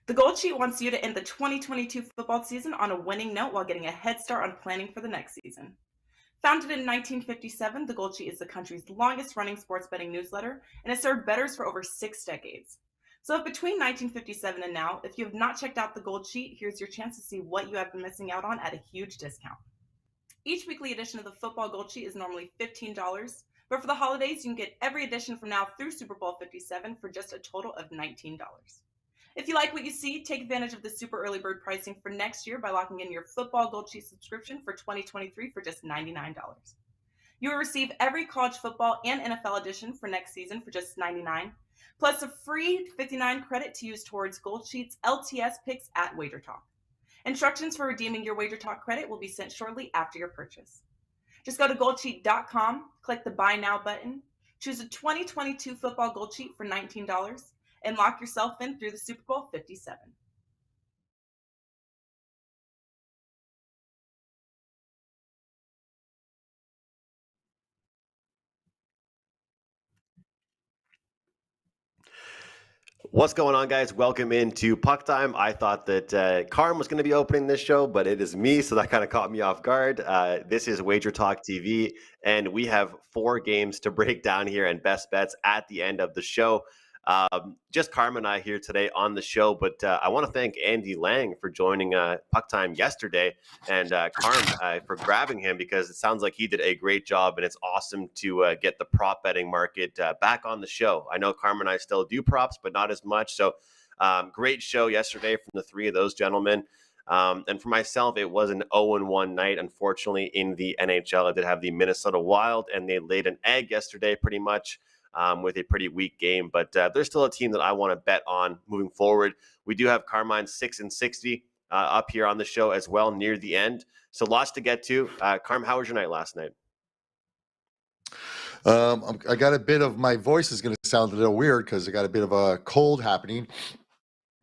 The Gold Sheet wants you to end the 2022 football season on a winning note while getting a head start on planning for the next season. Founded in 1957, the Gold Sheet is the country's longest-running sports betting newsletter, and has served bettors for over 6 decades. So if between 1957 and now, if you have not checked out the Gold Sheet, here's your chance to see what you have been missing out on at a huge discount. Each weekly edition of the Football Gold Sheet is normally $15, but for the holidays, you can get every edition from now through Super Bowl 57 for just a total of $19. If you like what you see, take advantage of the super early bird pricing for next year by locking in your Football Gold Sheet subscription for 2023 for just $99. You will receive every college football and NFL edition for next season for just $99, plus a free $59 credit to use towards Gold Sheet's LTS picks at Wager Talk. Instructions for redeeming your Wager Talk credit will be sent shortly after your purchase. Just go to goldsheet.com, click the Buy Now button, choose a 2022 Football Gold Sheet for $19, and lock yourself in through the Super Bowl 57. What's going on, guys? Welcome into Puck Time. I thought that Carm was going to be opening this show, but it is me, so that kind of caught me off guard. This is Wager Talk TV, and we have 4 games to break down here and best bets at the end of the show. Just Carm and I here today on the show, but I want to thank Andy Lang for joining Puck Time yesterday, and Carm for grabbing him, because it sounds like he did a great job, and it's awesome to get the prop betting market back on the show. I know Carm and I still do props, but not as much. So great show yesterday from the 3 of those gentlemen. And for myself, it was an 0-1 night, unfortunately, in the NHL. I did have the Minnesota Wild, and they laid an egg yesterday pretty much. With a pretty weak game, but there's still a team that I want to bet on moving forward. We do have Carmine 6-60 up here on the show as well near the end. So lots to get to. Carm, how was your night last night? I got a bit of, my voice is going to sound a little weird because I got a bit of a cold happening,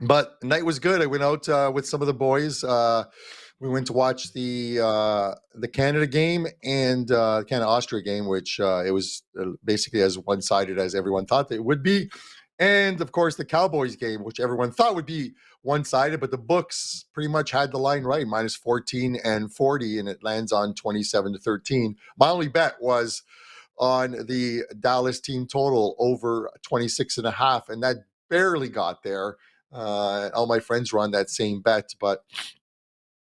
but the night was good. I went out with some of the boys. We went to watch the Canada game and Canada-Austria game, which it was basically as one-sided as everyone thought it would be. And, of course, the Cowboys game, which everyone thought would be one-sided, but the books pretty much had the line right, minus 14 and 40, and it lands on 27-13. My only bet was on the Dallas team total over 26.5, and that barely got there. All my friends were on that same bet, but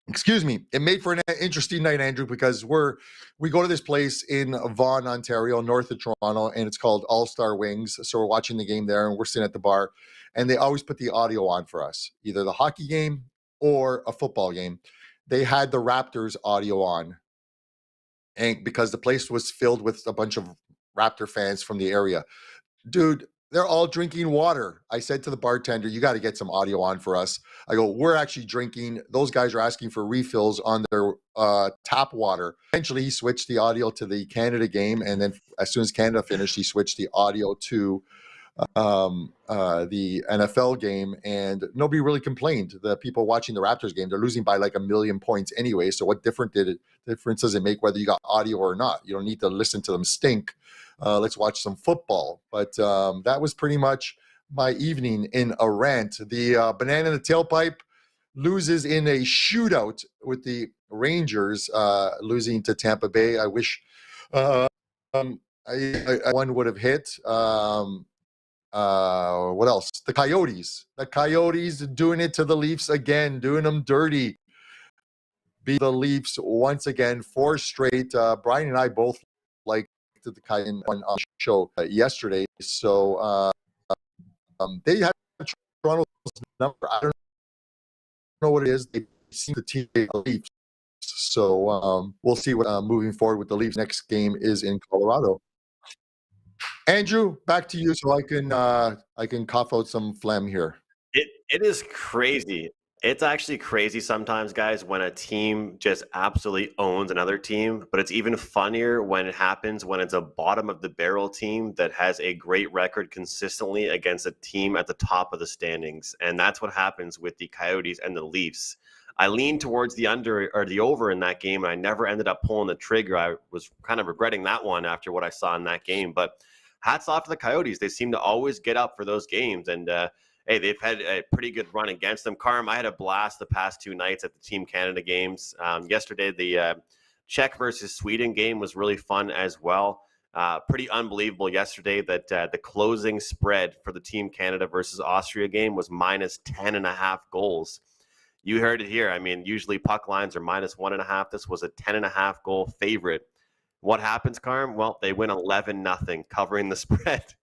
excuse me, it made for an interesting night, Andrew, because we go to this place in Vaughan, Ontario, north of Toronto, and it's called All-Star Wings. So we're watching the game there, and we're sitting at the bar, and they always put the audio on for us, either the hockey game or a football game. They had the Raptors audio on, and because the place was filled with a bunch of Raptor fans from the area. Dude, they're all drinking water. I said to the bartender, you got to get some audio on for us. I go, we're actually drinking. Those guys are asking for refills on their tap water. Eventually, he switched the audio to the Canada game. And then as soon as Canada finished, he switched the audio to the NFL game. And nobody really complained. The people watching the Raptors game, they're losing by like 1 million points anyway. So what difference does it make whether you got audio or not? You don't need to listen to them stink. Let's watch some football. But that was pretty much my evening in a rant. The banana in the tailpipe loses in a shootout with the Rangers losing to Tampa Bay. I wish one would have hit. What else? The Coyotes. The Coyotes doing it to the Leafs again, doing them dirty. Beat the Leafs once again, 4 straight. Brian and I both like the Coyotes on the show yesterday. So they have Toronto's number. I don't know what it is. They seem to team the Leafs. So we'll see what moving forward with the Leafs. Next game is in Colorado. Andrew, back to you so I can cough out some phlegm here. It is crazy. It's actually crazy sometimes, guys, when a team just absolutely owns another team. But it's even funnier when it happens when it's a bottom of the barrel team that has a great record consistently against a team at the top of the standings. And that's what happens with the Coyotes and the Leafs. I leaned towards the under or the over in that game, and I never ended up pulling the trigger. I was kind of regretting that one after what I saw in that game. But hats off to the Coyotes. They seem to always get up for those games. And hey, they've had a pretty good run against them. Carm, I had a blast the past 2 nights at the Team Canada games. Yesterday, the Czech versus Sweden game was really fun as well. Pretty unbelievable yesterday that the closing spread for the Team Canada versus Austria game was minus 10.5 goals. You heard it here. I mean, usually puck lines are minus 1.5. This was a 10.5 goal favorite. What happens, Carm? Well, they win 11-0, covering the spread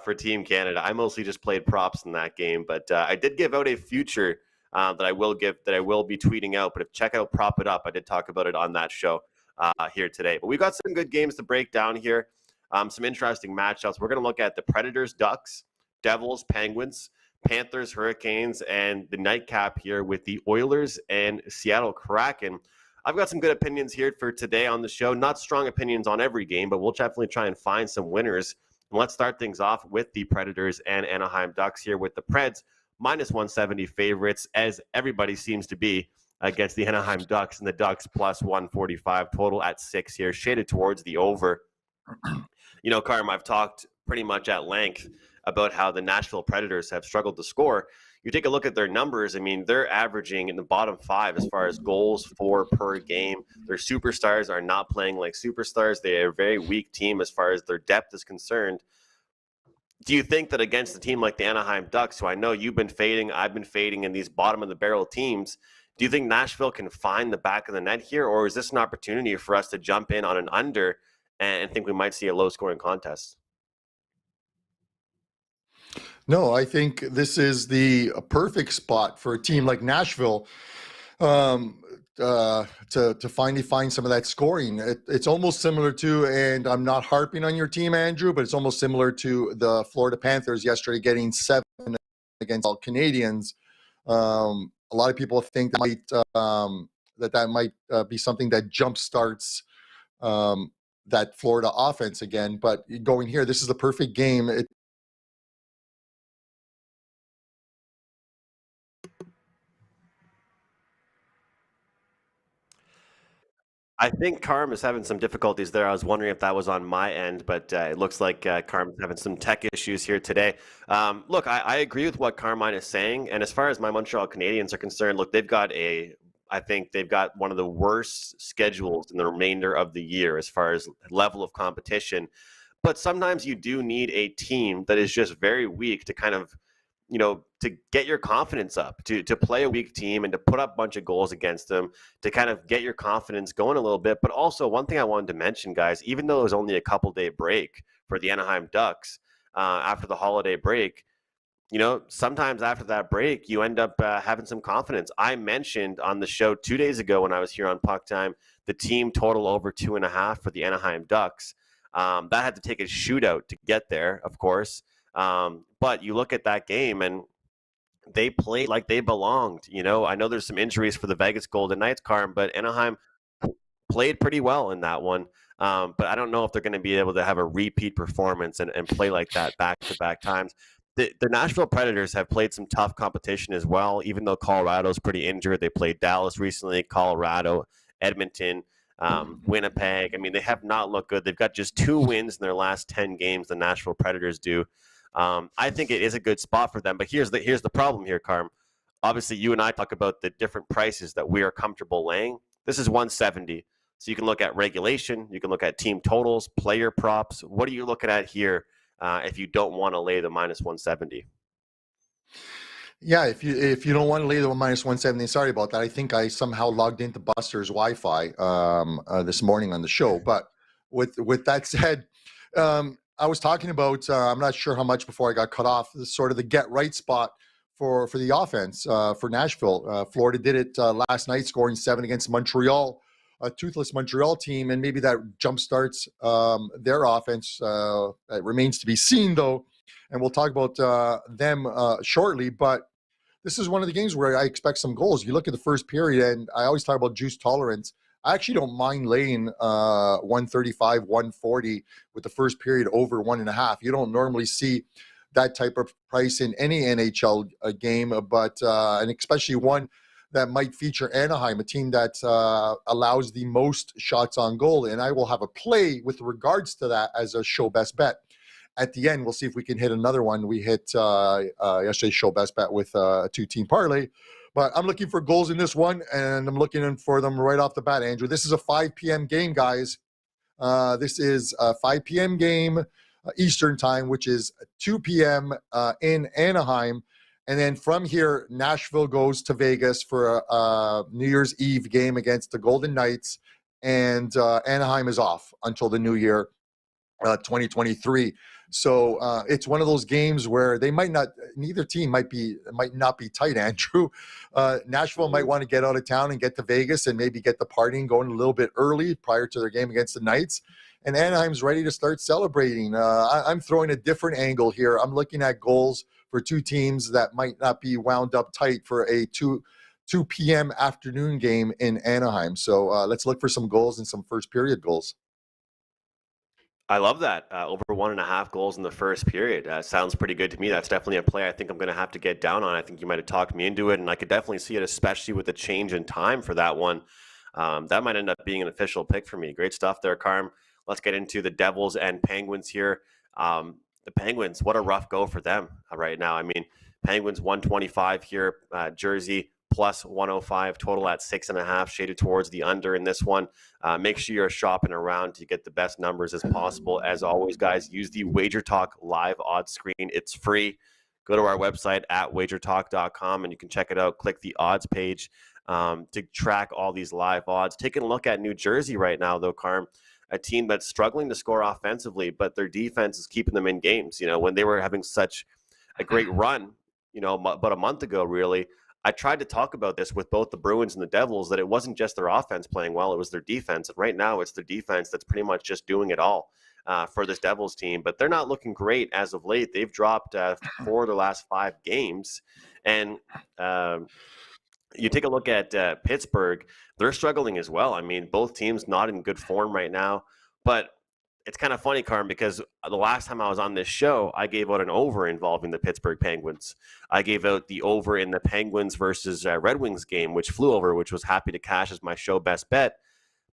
for Team Canada. I mostly just played props in that game, but I did give out a future that I will be tweeting out. But if check out Prop It Up, I did talk about it on that show here today. But we've got some good games to break down here. Some interesting matchups. We're going to look at the Predators, Ducks, Devils, Penguins, Panthers, Hurricanes, and the nightcap here with the Oilers and Seattle Kraken. I've got some good opinions here for today on the show. Not strong opinions on every game, but we'll definitely try and find some winners. And let's start things off with the Predators and Anaheim Ducks here with the Preds minus 170 favorites, as everybody seems to be against the Anaheim Ducks, and the Ducks plus 145 total at 6 here, shaded towards the over. You know, Carm, I've talked pretty much at length about how the Nashville Predators have struggled to score. You take a look at their numbers. I mean, they're averaging in the bottom 5 as far as goals for per game. Their superstars are not playing like superstars. They are a very weak team as far as their depth is concerned. Do you think that against a team like the Anaheim Ducks, who I know you've been fading, I've been fading in these bottom of the barrel teams, do you think Nashville can find the back of the net here, or is this an opportunity for us to jump in on an under and think we might see a low-scoring contest? No, I think this is the perfect spot for a team like Nashville to finally find some of that scoring. It's almost similar to, and I'm not harping on your team, Andrew, but it's almost similar to the Florida Panthers yesterday getting 7 against all Canadians. A lot of people think that might be something that jumpstarts that Florida offense again. But going here, this is the perfect game. I think Carm is having some difficulties there. I was wondering if that was on my end, but it looks like Carm's having some tech issues here today. Look, I agree with what Carmine is saying. And as far as my Montreal Canadiens are concerned, look, I think they've got one of the worst schedules in the remainder of the year as far as level of competition. But sometimes you do need a team that is just very weak to kind of, to get your confidence up, to play a weak team and to put up a bunch of goals against them, to kind of get your confidence going a little bit. But also, one thing I wanted to mention, guys, even though it was only a couple-day break for the Anaheim Ducks after the holiday break, sometimes after that break, you end up having some confidence. I mentioned on the show 2 days ago when I was here on Puck Time, the team total over 2.5 for the Anaheim Ducks. That had to take a shootout to get there, of course. But you look at that game and they played like they belonged. I know there's some injuries for the Vegas Golden Knights, Carm, but Anaheim played pretty well in that one. But I don't know if they're going to be able to have a repeat performance and play like that back-to-back times. The Nashville Predators have played some tough competition as well, even though Colorado's pretty injured. They played Dallas recently, Colorado, Edmonton, Winnipeg. I mean, they have not looked good. They've got just 2 wins in their last 10 games, the Nashville Predators do. I think it is a good spot for them. But here's the problem here, Carm. Obviously, you and I talk about the different prices that we are comfortable laying. This is 170. So you can look at regulation. You can look at team totals, player props. What are you looking at here if you don't want to lay the minus 170? Yeah, if you don't want to lay the minus 170, sorry about that. I think I somehow logged into Buster's Wi-Fi this morning on the show. But with that said, I was talking about, I'm not sure how much before I got cut off, sort of the get right spot for the offense for Nashville. Florida did it last night, scoring 7 against Montreal, a toothless Montreal team, and maybe that jumpstarts their offense. It remains to be seen, though, and we'll talk about them shortly. But this is one of the games where I expect some goals. You look at the first period, and I always talk about juice tolerance. I actually don't mind laying 135, 140 with the first period over 1.5. You don't normally see that type of price in any NHL game, but and especially one that might feature Anaheim, a team that allows the most shots on goal. And I will have a play with regards to that as a show best bet. at the end, we'll see if we can hit another one. We hit yesterday's show best bet with a 2-team parlay. But I'm looking for goals in this one, and I'm looking for them right off the bat, Andrew. This is a 5 p.m. game, guys. This is a 5 p.m. game Eastern time, which is 2 p.m. In Anaheim. And then from here, Nashville goes to Vegas for a New Year's Eve game against the Golden Knights. And Anaheim is off until the new year, 2023. So it's one of those games where they might not, neither team might not be tight, Andrew. Nashville might want to get out of town and get to Vegas and maybe get the partying going a little bit early prior to their game against the Knights. And Anaheim's ready to start celebrating. I'm throwing a different angle here. I'm looking at goals for two teams that might not be wound up tight for a 2 p.m. afternoon game in Anaheim. So let's look for some goals and some first period goals. I love that. Over 1.5 goals in the first period. Sounds pretty good to me. That's definitely a play I think I'm going to have to get down on. I think you might have talked me into it, and I could definitely see it, especially with the change in time for that one. That might end up being an official pick for me. Great stuff there, Carm. Let's get into the Devils and Penguins here. The Penguins, what a rough go for them right now. I mean, Penguins 125 here, Jersey plus 105, total at 6.5, shaded towards the under in this one. Make sure you're shopping around to get the best numbers as possible. As always, guys, use the Wager Talk live odds screen. It's free. Go to our website at wagertalk.com and you can check it out. Click the odds page to track all these live odds. Taking a look at New Jersey right now, though, Carm, a team that's struggling to score offensively, but their defense is keeping them in games. You know, when they were having such a great run, you know, about a month ago, really, I tried to talk about this with both the Bruins and the Devils, that it wasn't just their offense playing well, it was their defense. And right now it's their defense that's pretty much just doing it all for this Devils team. But they're not looking great as of late. They've dropped 4 of the last 5 games. And you take a look at Pittsburgh, they're struggling as well. I mean, both teams not in good form right now. But it's kind of funny, Carm, because the last time I was on this show, I gave out an over involving the Pittsburgh Penguins. I gave out the over in the Penguins versus Red Wings game, which flew over, which was happy to cash as my show best bet.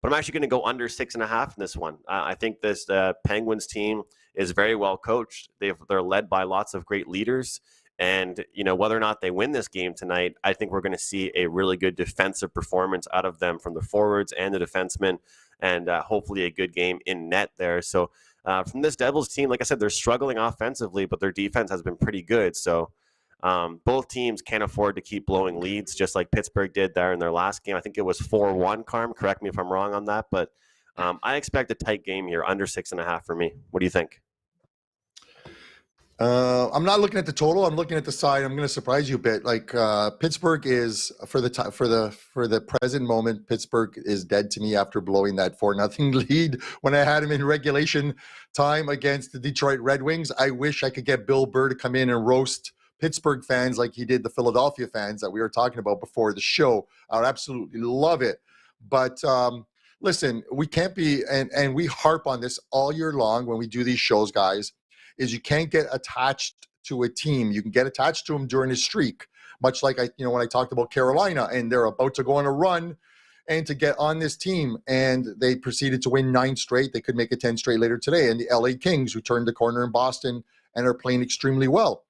But I'm actually going to go under 6.5 in this one. I think this Penguins team is very well coached. They're led by lots of great leaders. And, you know, whether or not they win this game tonight, I think we're going to see a really good defensive performance out of them from the forwards and the defensemen, and hopefully a good game in net there. So from this Devils team, like I said, they're struggling offensively, but their defense has been pretty good. So both teams can't afford to keep blowing leads, just like Pittsburgh did there in their last game. I think it was 4-1, Carm. Correct me if I'm wrong on that. But I expect a tight game here, under 6.5 for me. What do you think? I'm not looking at the total. I'm looking at the side. I'm going to surprise you a bit. Like Pittsburgh is for the present moment. Pittsburgh is dead to me after blowing that 4-0 lead when I had him in regulation time against the Detroit Red Wings. I wish I could get Bill Burr to come in and roast Pittsburgh fans like he did the Philadelphia fans that we were talking about before the show. I would absolutely love it. But listen, we can't be, and we harp on this all year long when we do these shows, guys, is you can't get attached to a team. You can get attached to them during a streak, much like when I talked about Carolina and they're about to go on a run and to get on this team, and they proceeded to win 9 straight. They could make it 10 straight later today. And the LA Kings, who turned the corner in Boston and are playing extremely well.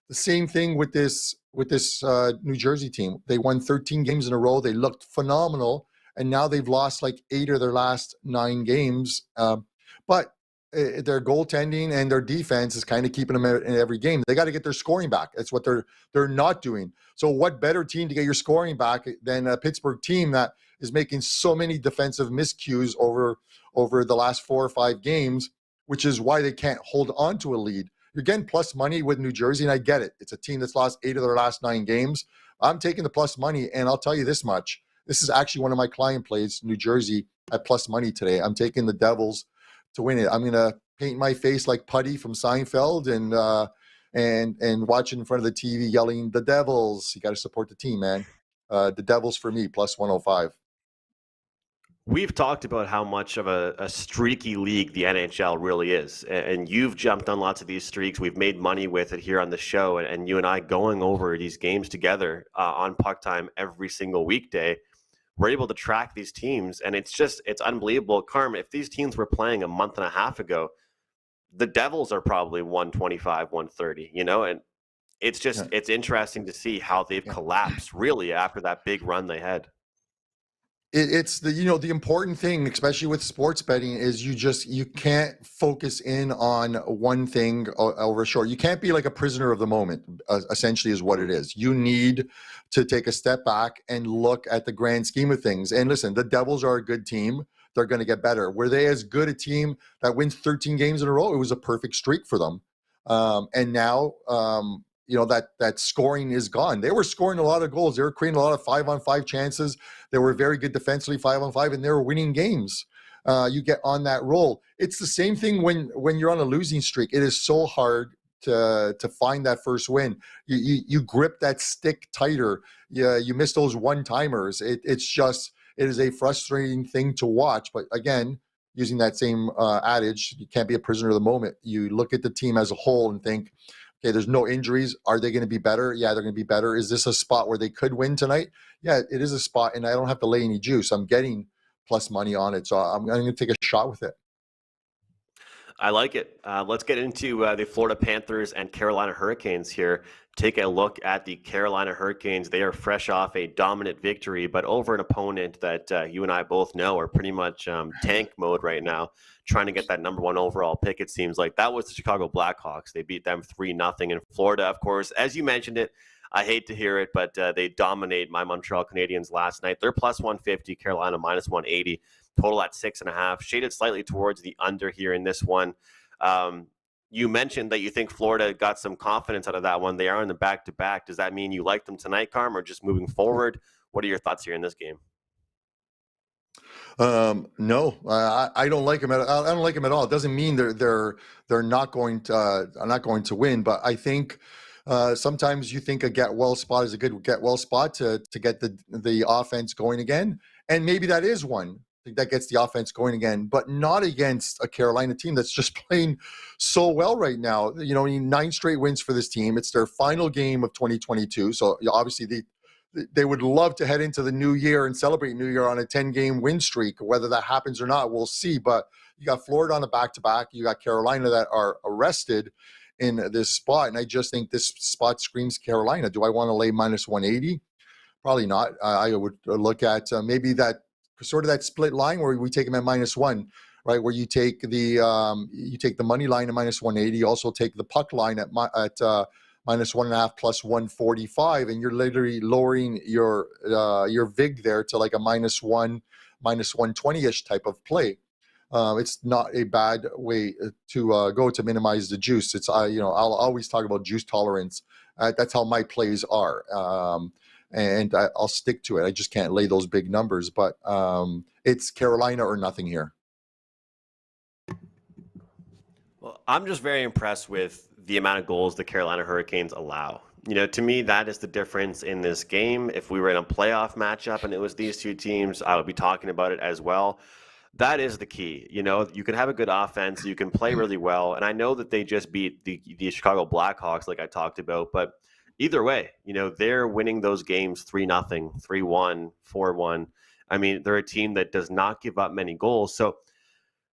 The same thing with this New Jersey team. They won 13 games in a row. They looked phenomenal, and now they've lost like 8 of their last 9 games. But their goaltending and their defense is kind of keeping them in every game. They got to get their scoring back. That's what they're not doing. So what better team to get your scoring back than a Pittsburgh team that is making so many defensive miscues over the last 4 or 5 games, which is why they can't hold on to a lead. You're getting plus money with New Jersey, and I get it. It's a team that's lost 8 of their last 9 games. I'm taking the plus money, and I'll tell you this much. This is actually one of my client plays, New Jersey, at plus money today. I'm taking the Devils to win it. I'm going to paint my face like Putty from Seinfeld and watch in front of the TV yelling, "The Devils." You got to support the team, man. The Devils for me, plus 105. We've talked about how much of a streaky league the NHL really is, and you've jumped on lots of these streaks. We've made money with it here on the show, and you and I going over these games together on Puck Time every single weekday. We're able to track these teams, and it's unbelievable. Carm, if these teams were playing a month and a half ago, the Devils are probably 125, 130, and it's just, it's interesting to see how they've collapsed really after that big run they had. It's the important thing, especially with sports betting, is you can't focus in on one thing over short. You can't be like a prisoner of the moment, essentially is what it is. You need to take a step back and look at the grand scheme of things. And listen, the Devils are a good team. They're going to get better. Were they as good a team that wins 13 games in a row? It was a perfect streak for them. And now, that scoring is gone. They were scoring a lot of goals. They were creating a lot of 5-on-5 chances. They were very good defensively 5-on-5, and they were winning games. You get on that roll. It's the same thing when you're on a losing streak. It is so hard to find that first win. You grip that stick tighter. You miss those one-timers. It is a frustrating thing to watch. But again, using that same adage, you can't be a prisoner of the moment. You look at the team as a whole and think, okay, there's no injuries. Are they going to be better? Yeah, they're going to be better. Is this a spot where they could win tonight? Yeah, it is a spot, and I don't have to lay any juice. I'm getting plus money on it, so I'm going to take a shot with it. I like it. Let's get into the Florida Panthers and Carolina Hurricanes here. Take a look at the Carolina Hurricanes. They are fresh off a dominant victory, but over an opponent that you and I both know are pretty much tank mode right now, trying to get that number 1 overall pick, it seems like. That was the Chicago Blackhawks. They beat them 3-0 in Florida, of course. As you mentioned it, I hate to hear it, but they dominate my Montreal Canadiens last night. They're plus 150, Carolina minus 180. Total at 6.5. Shaded slightly towards the under here in this one. You mentioned that you think Florida got some confidence out of that one. They are in the back-to-back. Does that mean you like them tonight, Carm, or just moving forward? What are your thoughts here in this game? No, I don't like them. I don't like them at all. It doesn't mean they're not going to win, but I think sometimes you think a get well spot is a good get well spot to get the offense going again, and maybe that is one that gets the offense going again, but not against a Carolina team that's just playing so well right now. 9 straight wins for this team. It's their final game of 2022. So obviously they would love to head into the new year and celebrate New Year on a 10-game win streak. Whether that happens or not, we'll see. But you got Florida on a back-to-back. You got Carolina that are arrested in this spot. And I just think this spot screams Carolina. Do I want to lay minus 180? Probably not. I would look at maybe that sort of that split line where we take them at -1, right? Where you take the money line at minus 180. You also take the puck line at -1.5 plus 145, and you're literally lowering your vig there to like a -1, -120-ish type of play. It's not a bad way to go to minimize the juice. It's I'll always talk about juice tolerance. That's how my plays are. And I'll stick to it. I just can't lay those big numbers, but it's Carolina or nothing here. Well, I'm just very impressed with the amount of goals the Carolina Hurricanes allow. To me, that is the difference in this game. If we were in a playoff matchup and it was these two teams, I would be talking about it as well. That is the key. You can have a good offense, you can play really well, and I know that they just beat the Chicago Blackhawks, like I talked about, but either way, they're winning those games 3-0, 3-1, 4-1. I mean, they're a team that does not give up many goals. So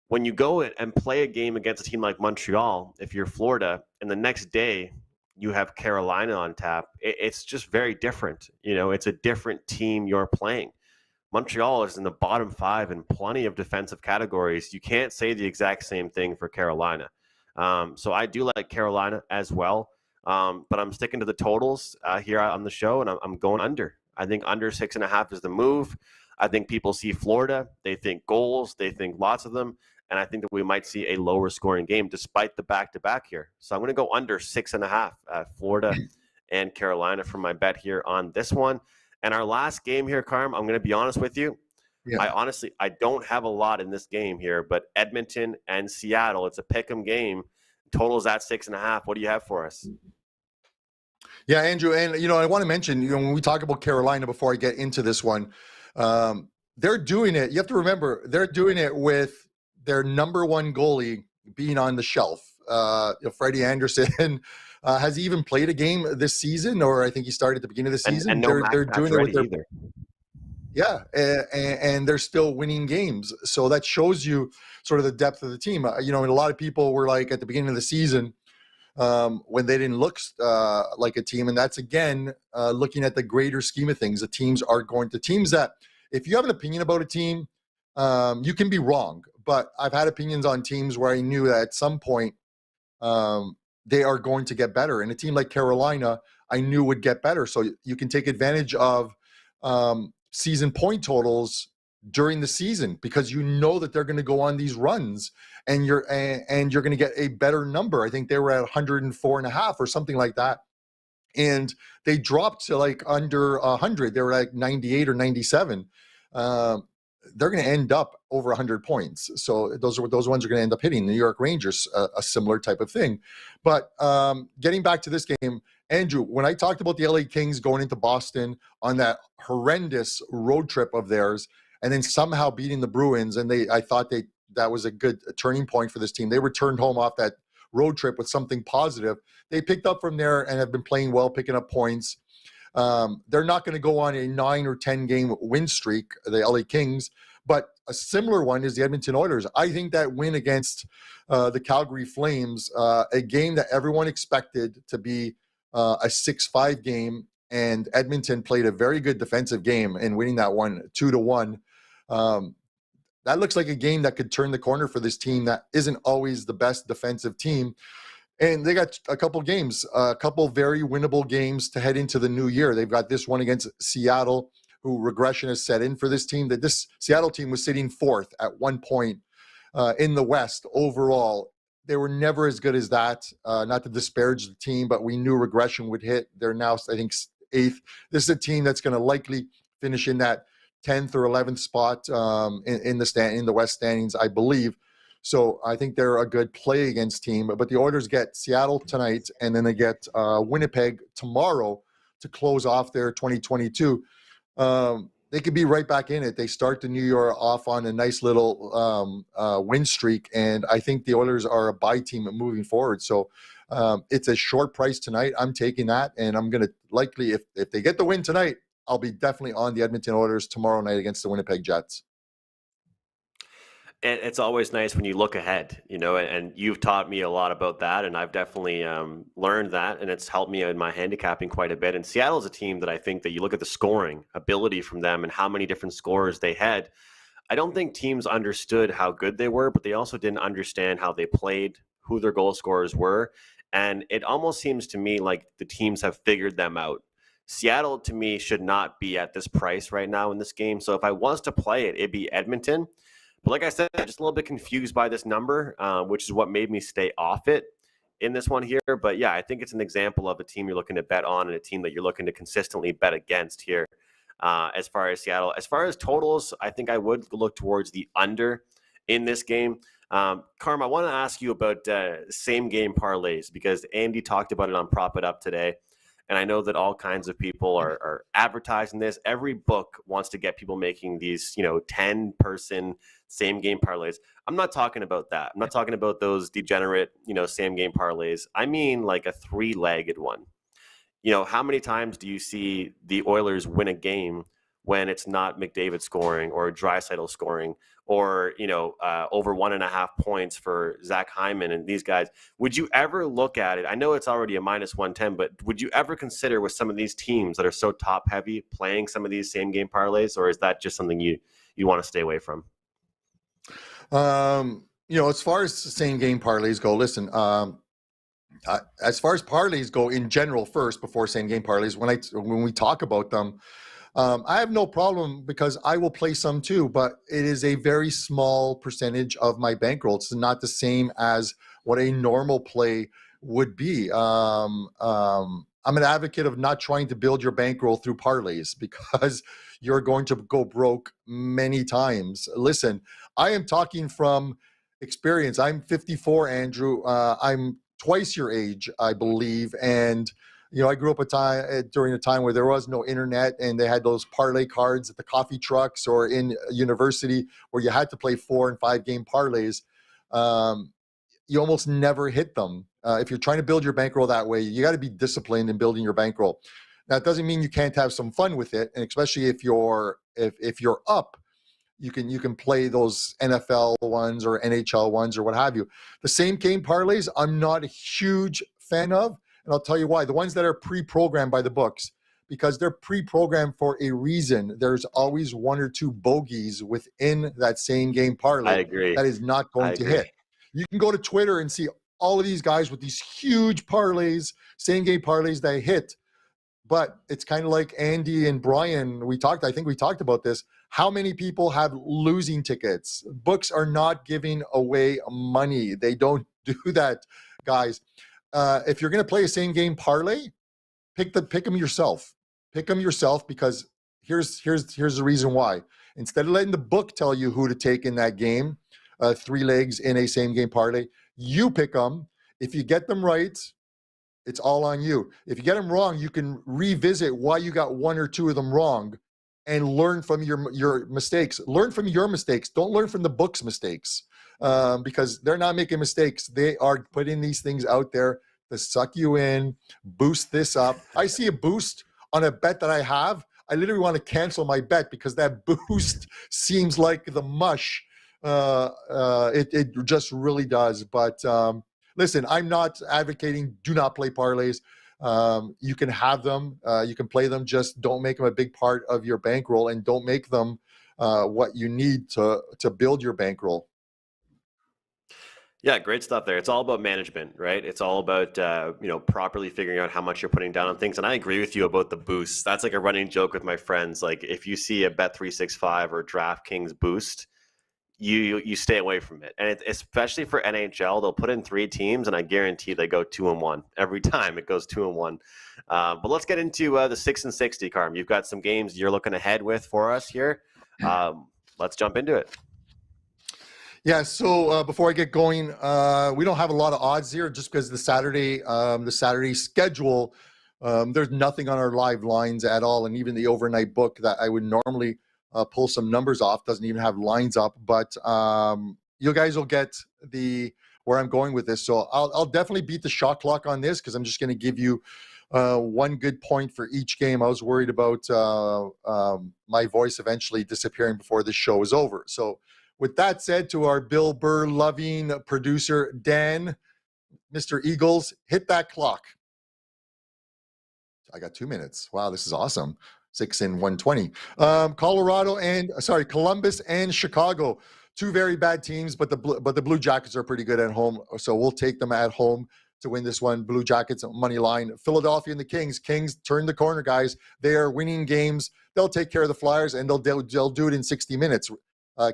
when you go and play a game against a team like Montreal, if you're Florida, and the next day you have Carolina on tap, it's just very different. It's a different team you're playing. Montreal is in the bottom 5 in plenty of defensive categories. You can't say the exact same thing for Carolina. So I do like Carolina as well. But I'm sticking to the totals here on the show, and I'm going under. I think under 6.5 is the move. I think people see Florida. They think goals. They think lots of them. And I think that we might see a lower scoring game despite the back-to-back here. So I'm going to go under 6.5 Florida and Carolina for my bet here on this one. And our last game here, Carm, I'm going to be honest with you. Yeah. I don't have a lot in this game here, but Edmonton and Seattle, it's a pick'em game. Total's at 6.5. What do you have for us? Yeah, Andrew, and I want to mention, when we talk about Carolina before I get into this one, they're doing it. You have to remember, they're doing it with their number 1 goalie being on the shelf. Freddie Anderson has he even played a game this season, or I think he started at the beginning of the season. And they're doing it with their either. Yeah, and they're still winning games. So that shows you sort of the depth of the team. And a lot of people were like at the beginning of the season when they didn't look like a team. And that's, again, looking at the greater scheme of things. The teams are going to teams that if you have an opinion about a team, you can be wrong. But I've had opinions on teams where I knew that at some point they are going to get better. And a team like Carolina, I knew would get better. So you can take advantage of season point totals during the season because you know that they're going to go on these runs and you're going to get a better number. I think they were at 104.5 or something like that. And they dropped to like under 100. They were like 98 or 97. They're going to end up over 100 points. So those ones are going to end up hitting. New York Rangers, a similar type of thing. But getting back to this game, Andrew, when I talked about the LA Kings going into Boston on that horrendous road trip of theirs and then somehow beating the Bruins, and I thought that was a good turning point for this team. They returned home off that road trip with something positive. They picked up from there and have been playing well, picking up points. They're not going to go on a 9 or 10 game win streak, the LA Kings, but a similar one is the Edmonton Oilers. I think that win against the Calgary Flames, a game that everyone expected to be a 6-5 game, and Edmonton played a very good defensive game in winning that one 2-1. That looks like a game that could turn the corner for this team that isn't always the best defensive team. And they got a couple games, a couple very winnable games to head into the new year. They've got this one against Seattle, who regression has set in for this team. That this Seattle team was sitting fourth at one point in the West overall. They were never as good as that. Not to disparage the team, but we knew regression would hit. They're now, I think, eighth. This is a team that's going to likely finish in that 10th or 11th spot in the West standings, I believe. So I think they're a good play against team. But the Oilers get Seattle tonight, and then they get Winnipeg tomorrow to close off their 2022. They could be right back in it. They start the new year off on a nice little win streak, and I think the Oilers are a buy team moving forward. So it's a short price tonight. I'm taking that, and I'm going to likely, if they get the win tonight, I'll be definitely on the Edmonton Oilers tomorrow night against the Winnipeg Jets. It's always nice when you look ahead, and you've taught me a lot about that, and I've definitely learned that, and it's helped me in my handicapping quite a bit. And Seattle's a team that I think that you look at the scoring ability from them and how many different scorers they had. I don't think teams understood how good they were, but they also didn't understand how they played, who their goal scorers were, and it almost seems to me like the teams have figured them out. Seattle, to me, should not be at this price right now in this game. So if I was to play it, it'd be Edmonton. But like I said, I'm just a little bit confused by this number, which is what made me stay off it in this one here. But yeah, I think it's an example of a team you're looking to bet on and a team that you're looking to consistently bet against here as far as Seattle. As far as totals, I think I would look towards the under in this game. Carm, I want to ask you about same game parlays because Andy talked about it on Prop It Up today. And I know that all kinds of people are advertising this. Every book wants to get people making these, 10-person same game parlays. I'm not talking about that. I'm not talking about those degenerate, same game parlays. I mean like a 3-legged one. How many times do you see the Oilers win a game when it's not McDavid scoring or Draisaitl scoring or, over 1.5 points for Zach Hyman and these guys? Would you ever look at it? I know it's already a -110, but would you ever consider with some of these teams that are so top heavy playing some of these same game parlays, or is that just something you want to stay away from? As far as same game parlays go, listen, as far as parlays go in general first before same game parlays, when we talk about them, I have no problem because I will play some too, but it is a very small percentage of my bankroll. It's not the same as what a normal play would be. I'm an advocate of not trying to build your bankroll through parlays because you're going to go broke many times. Listen, I am talking from experience. I'm 54, Andrew. I'm twice your age, I believe, and I grew up during a time where there was no internet and they had those parlay cards at the coffee trucks or in university where you had to play 4 and 5 game parlays. You almost never hit them. If you're trying to build your bankroll that way, you got to be disciplined in building your bankroll. That doesn't mean you can't have some fun with it, and especially if you're up, you can play those NFL ones or NHL ones or what have you. The same game parlays, I'm not a huge fan of, and I'll tell you why. The ones that are pre-programmed by the books, because they're pre-programmed for a reason. There's always one or two bogeys within that same game parlay I agree. that is not going to hit. You can go to Twitter and see all of these guys with these huge parlays, same game parlays that hit. But it's kind of like Andy and Brian. I think we talked about this. How many people have losing tickets? Books are not giving away money. They don't do that, guys. If you're going to play a same game parlay, pick them yourself. Pick them yourself, because here's the reason why. Instead of letting the book tell you who to take in that game, 3 legs in a same game parlay, you pick them. If you get them right, it's all on you. If you get them wrong, you can revisit why you got 1 or 2 of them wrong and learn from your mistakes. Learn from your mistakes. Don't learn from the book's mistakes, because they're not making mistakes. They are putting these things out there to suck you in, boost this up. I see a boost on a bet that I have. I literally want to cancel my bet because that boost seems like the mush. It just really does. But listen, I'm not advocating do not play parlays. You can have them, you can play them, just don't make them a big part of your bankroll, and don't make them what you need to build your bankroll. Yeah, great stuff there. It's all about management, right? It's all about properly figuring out how much you're putting down on things. And I agree with you about the boosts. That's like a running joke with my friends. Like if you see a Bet365 or DraftKings boost, you stay away from it. And especially for NHL, they'll put in 3 teams, and I guarantee they go 2-1 every time. It goes 2-1. But let's get into the 6 and 60, Carm. You've got some games you're looking ahead with for us here. Let's jump into it. Yeah, so before I get going, we don't have a lot of odds here just because the Saturday schedule, there's nothing on our live lines at all. And even the overnight book that I would normally pull some numbers off doesn't even have lines up. But you guys will get where I'm going with this. So I'll definitely beat the shot clock on this, because I'm just going to give you one good point for each game. I was worried about my voice eventually disappearing before this show is over. So with that said, to our Bill Burr loving producer, Dan, Mr. Eagles, hit that clock. I got 2 minutes. Wow, this is awesome. 6 and 120. Columbus and Chicago, 2 very bad teams, but the Blue Jackets are pretty good at home. So we'll take them at home to win this one. Blue Jackets money line. Philadelphia and the Kings. Kings turn the corner, guys. They are winning games. They'll take care of the Flyers, and they'll do it in 60 minutes.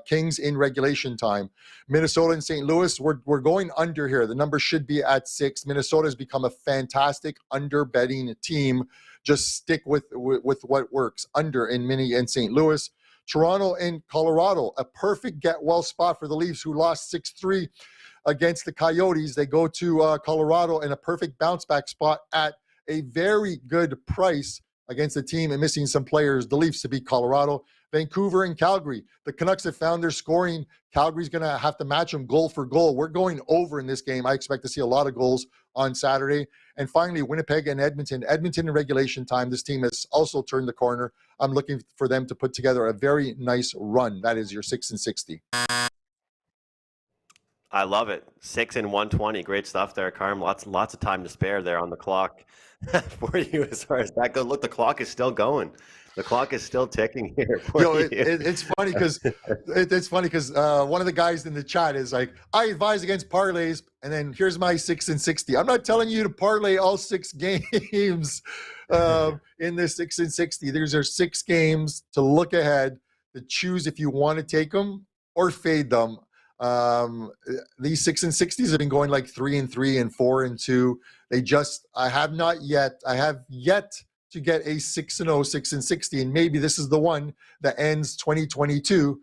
Kings in regulation time. Minnesota and St. Louis, we're going under here. The number should be at 6. Minnesota has become a fantastic under betting team. Just stick with what works. Under in Minnie and St. Louis. Toronto and Colorado, a perfect get-well spot for the Leafs, who lost 6-3 against the Coyotes. They go to Colorado in a perfect bounce-back spot at a very good price against the team and missing some players. The Leafs to beat Colorado. Vancouver and Calgary. The Canucks have found their scoring. Calgary's going to have to match them goal for goal. We're going over in this game. I expect to see a lot of goals on Saturday. And finally, Winnipeg and Edmonton. Edmonton in regulation time. This team has also turned the corner. I'm looking for them to put together a very nice run. That is your 6 and 60. I love it. 6 and 120. Great stuff there, Carm. Lots of time to spare there on the clock for you as far as that goes. Look, the clock is still going. The clock is still ticking here. It's funny because one of the guys in the chat is like, I advise against parlays, and then here's my 6 and 60. I'm not telling you to parlay all 6 games in this 6 and 60. These are 6 games to look ahead, to choose if you want to take them or fade them. These 6 and 60s have been going like 3 and 3 and 4 and 2. I have yet to get a 6-0, 6 and 60, and maybe this is the one that ends 2022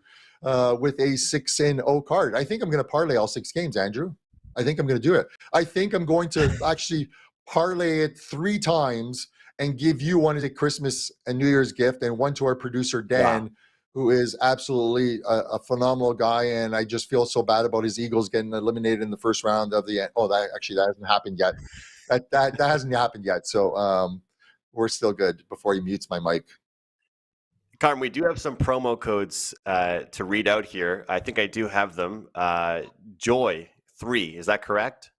with a 6-0 card. I think I'm going to parlay all 6 games, Andrew. I think I'm going to do it. I think I'm going to actually parlay it 3 times and give you one as a Christmas and New Year's gift, and one to our producer, Dan, who is absolutely a phenomenal guy. And I just feel so bad about his Eagles getting eliminated in the first round of the – that hasn't happened yet. That hasn't happened yet. So we're still good before he mutes my mic. Carm, we do have some promo codes to read out here. I think I do have them. Joy3, is that correct?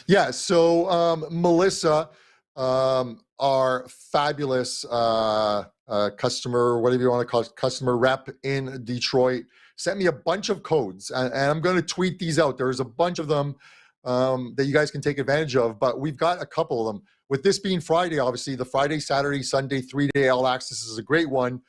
Yeah. So Melissa, our fabulous customer, whatever you want to call it, customer rep in Detroit, sent me a bunch of codes, and I'm going to tweet these out. There's a bunch of them that you guys can take advantage of, but we've got a couple of them. With this being Friday, obviously, the Friday, Saturday, Sunday 3-day all access is a great one.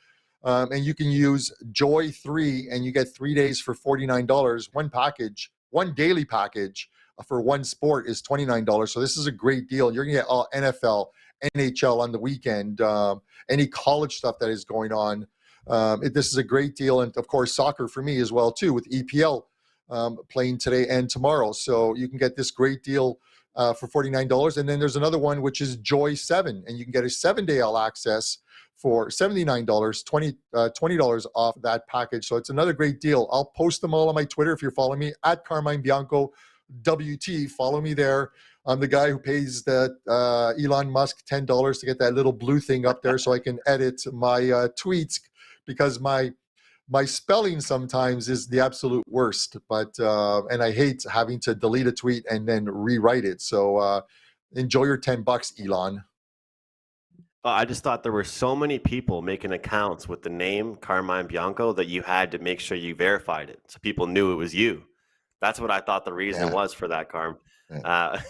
And you can use Joy3 and you get 3 days for $49. One package, one daily package for one sport is $29. So this is a great deal. You're going to get all NFL, NHL on the weekend, any college stuff that is going on. This is a great deal. And of course, soccer for me as well, too, with EPL playing today and tomorrow. So you can get this great deal for $49. And then there's another one, which is Joy 7. And you can get a 7-day all access for $79, $20 off that package. So it's another great deal. I'll post them all on my Twitter if you're following me, at Carmine Bianco WT. Follow me there. I'm the guy who pays the Elon Musk $10 to get that little blue thing up there so I can edit my tweets, because my spelling sometimes is the absolute worst, but and I hate having to delete a tweet and then rewrite it. So enjoy your $10, Elon. I just thought there were so many people making accounts with the name Carmine Bianco that you had to make sure you verified it so people knew it was you. That's what I thought the reason was for that, Carm. Yeah.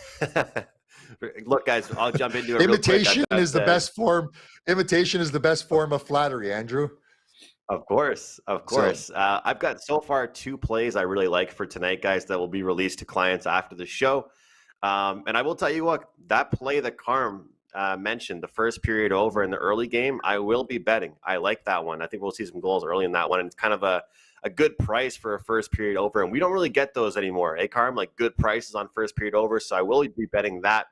Look, guys, I'll jump into it. Imitation is the best form. Imitation is the best form of flattery, Andrew. Of course. So, I've got so far 2 plays I really like for tonight, guys, that will be released to clients after the show. And I will tell you what, that play that Carm mentioned, the first period over in the early game, I will be betting. I like that one. I think we'll see some goals early in that one. And it's kind of a good price for a first period over. And we don't really get those anymore. Hey, Carm, like good prices on first period over. So I will be betting that.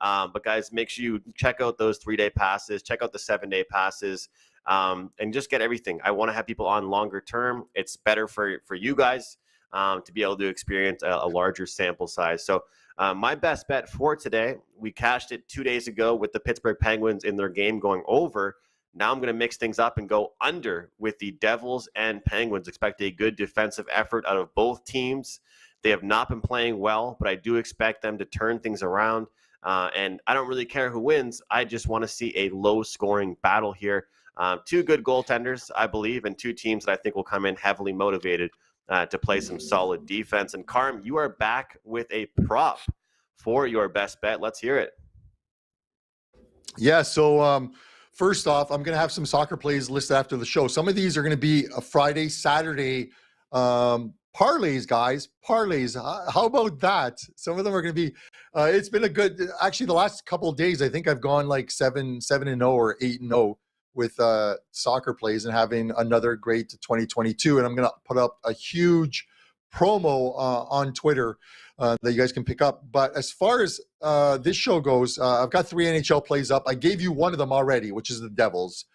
But guys, make sure you check out those 3-day passes, check out the 7-day passes, and just get everything. I want to have people on longer term. It's better for you guys to be able to experience a larger sample size. So my best bet for today, we cashed it 2 days ago with the Pittsburgh Penguins in their game going over. Now I'm going to mix things up and go under with the Devils and Penguins. Expect a good defensive effort out of both teams. They have not been playing well, but I do expect them to turn things around. And I don't really care who wins. I just want to see a low-scoring battle here. 2 good goaltenders, I believe, and 2 teams that I think will come in heavily motivated to play some solid defense. And Carm, you are back with a prop for your best bet. Let's hear it. Yeah, so first off, I'm going to have some soccer plays listed after the show. Some of these are going to be a Friday, Saturday parlays, guys. Parlays. How about that? Some of them are going to be, it's been a good, actually the last couple of days, I think I've gone like 7-0 or 8-0 with soccer plays and having another great 2022. And I'm going to put up a huge promo on Twitter that you guys can pick up. But as far as this show goes, I've got 3 NHL plays up. I gave you one of them already, which is the Devils.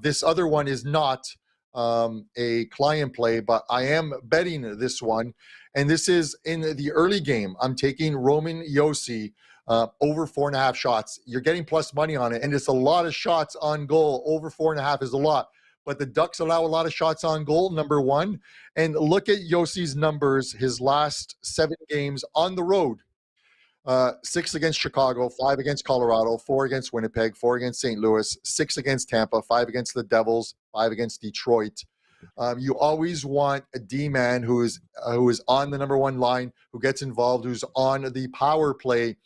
This other one is not a client play, but I am betting this one. And this is in the early game. I'm taking Roman Josi over 4.5 shots. You're getting plus money on it. And it's a lot of shots on goal. Over 4.5 is a lot. But the Ducks allow a lot of shots on goal, number one. And look at Yossi's numbers, his last 7 games on the road. 6 against Chicago, 5 against Colorado, 4 against Winnipeg, 4 against St. Louis, 6 against Tampa, 5 against the Devils, 5 against Detroit. You always want a D-man who is on the number 1 line, who gets involved, who's on the power play,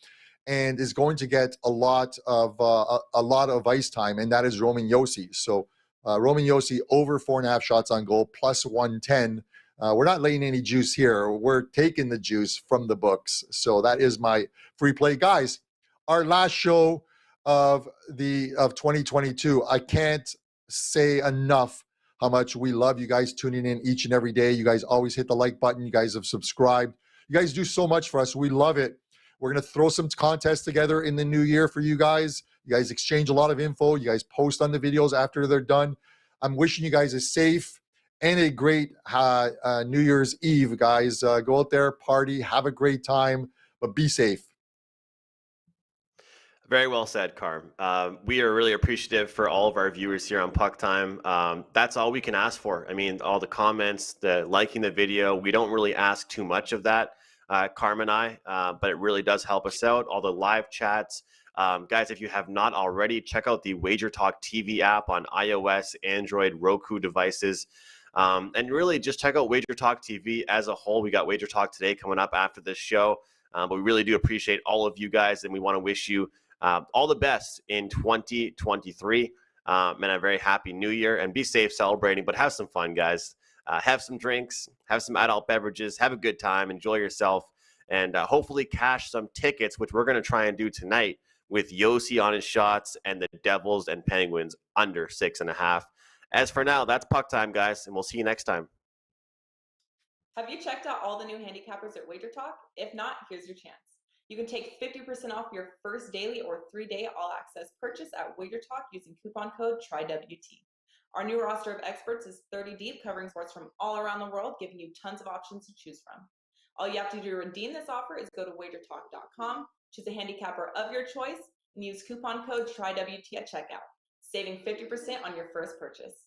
and is going to get a lot of ice time, and that is Roman Josi. So Roman Josi over 4.5 shots on goal, plus 110. We're not laying any juice here. We're taking the juice from the books. So that is my free play. Guys, our last show of 2022. I can't say enough how much we love you guys tuning in each and every day. You guys always hit the like button. You guys have subscribed. You guys do so much for us. We love it. We're going to throw some contests together in the new year for you guys. You guys exchange a lot of info. You guys post on the videos after they're done. I'm wishing you guys a safe and a great New Year's Eve, guys. Go out there, party, have a great time, but be safe. Very well said, Carm. We are really appreciative for all of our viewers here on Puck Time. That's all we can ask for. I mean, all the comments, the liking the video, we don't really ask too much of that, Carm and I, but it really does help us out. All the live chats. Guys, if you have not already, check out the Wager Talk TV app on iOS, Android, Roku devices. And really just check out Wager Talk TV as a whole. We got Wager Talk today coming up after this show. But we really do appreciate all of you guys, and we want to wish you all the best in 2023, and a very happy new year, and be safe celebrating, but have some fun, guys. Have some drinks, have some adult beverages, have a good time, enjoy yourself, and hopefully cash some tickets, which we're going to try and do tonight with Yossi on his shots and the Devils and Penguins under 6.5. As for now, that's Puck Time, guys, and we'll see you next time. Have you checked out all the new handicappers at Wager Talk? If not, here's your chance. You can take 50% off your first daily or 3-day all-access purchase at Wager Talk using coupon code TRYWT. Our new roster of experts is 30 deep, covering sports from all around the world, giving you tons of options to choose from. All you have to do to redeem this offer is go to wagertalk.com, choose a handicapper of your choice, and use coupon code TRYWT at checkout, saving 50% on your first purchase.